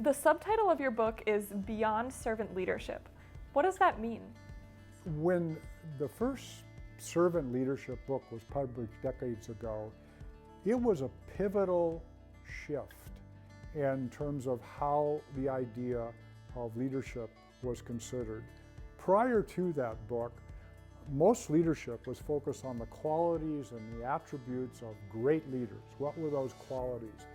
The subtitle of your book is Beyond Servant Leadership. What does that mean? When the first servant leadership book was published decades ago, it was a pivotal shift in terms of how the idea of leadership was considered. Prior to that book, most leadership was focused on the qualities and the attributes of great leaders. What were those qualities?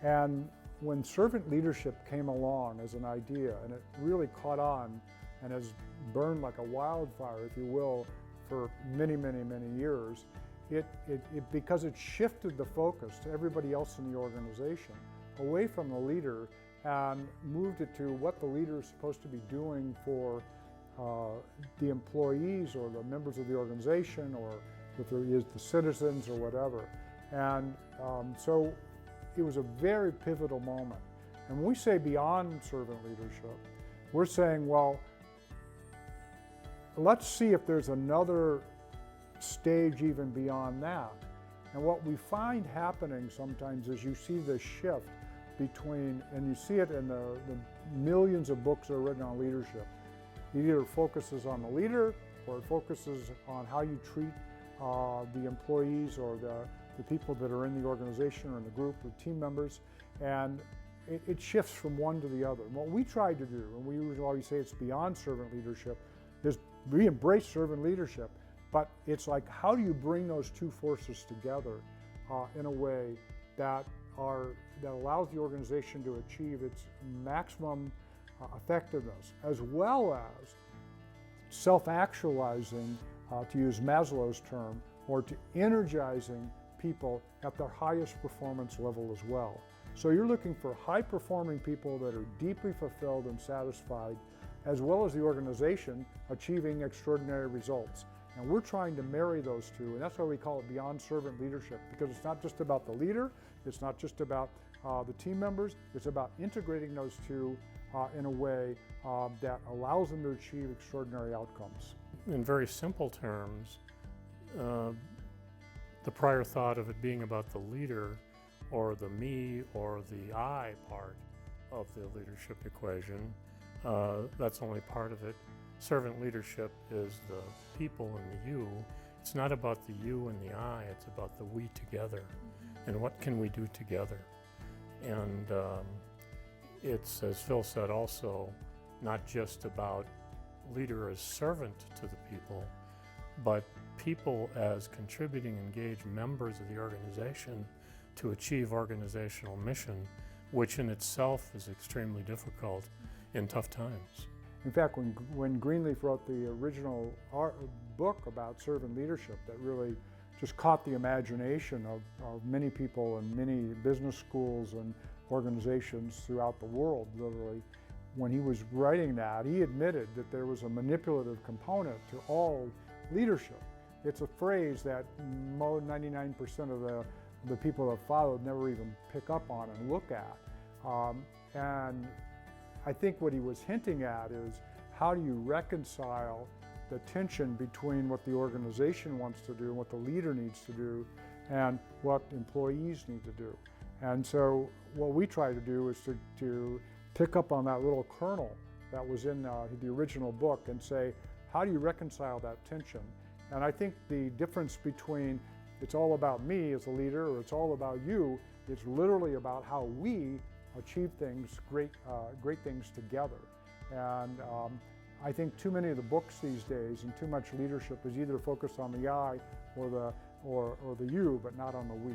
And when servant leadership came along as an idea, and it really caught on and has burned like a wildfire, if you will, for many, many, many years, because it shifted the focus to everybody else in the organization, away from the leader, and moved it to what the leader is supposed to be doing for the employees or the members of the organization, or if there is the citizens or whatever. And so it was a very pivotal moment. And when we say beyond servant leadership, we're saying, well, let's see if there's another stage even beyond that. And what we find happening sometimes is you see this shift between, and you see it in the millions of books that are written on leadership. It either focuses on the leader, or it focuses on how you treat the employees or the people that are in the organization or in the group of team members, and it shifts from one to the other. And what we try to do, and we always say it's beyond servant leadership, is we embrace servant leadership, but it's like, how do you bring those two forces together in a way that allows the organization to achieve its maximum effectiveness, as well as self-actualizing, to use Maslow's term, or to energizing people at their highest performance level as well. So you're looking for high-performing people that are deeply fulfilled and satisfied, as well as the organization achieving extraordinary results. And we're trying to marry those two, and that's why we call it Beyond Servant Leadership, because it's not just about the leader, it's not just about the team members, it's about integrating those two in a way that allows them to achieve extraordinary outcomes. In very simple terms, the prior thought of it being about the leader or the me or the I part of the leadership equation, that's only part of it. Servant leadership is the people and the you. It's not about the you and the I, it's about the we together. And what can we do together? And it's, as Phil said also, not just about leader as servant to the people, but people as contributing, engaged members of the organization to achieve organizational mission, which in itself is extremely difficult in tough times. In fact, when Greenleaf wrote the original book about servant leadership that really just caught the imagination of many people in many business schools and organizations throughout the world, literally, when he was writing that, he admitted that there was a manipulative component to all leadership. It's a phrase that 99% of the people that followed never even pick up on and look at. And I think what he was hinting at is, how do you reconcile the tension between what the organization wants to do and what the leader needs to do and what employees need to do? And so what we try to do is to pick up on that little kernel that was in the original book and say, how do you reconcile that tension? And I think the difference between it's all about me as a leader or it's all about you, it's literally about how we achieve things, great things together. And I think too many of the books these days and too much leadership is either focused on the I or the you, but not on the we.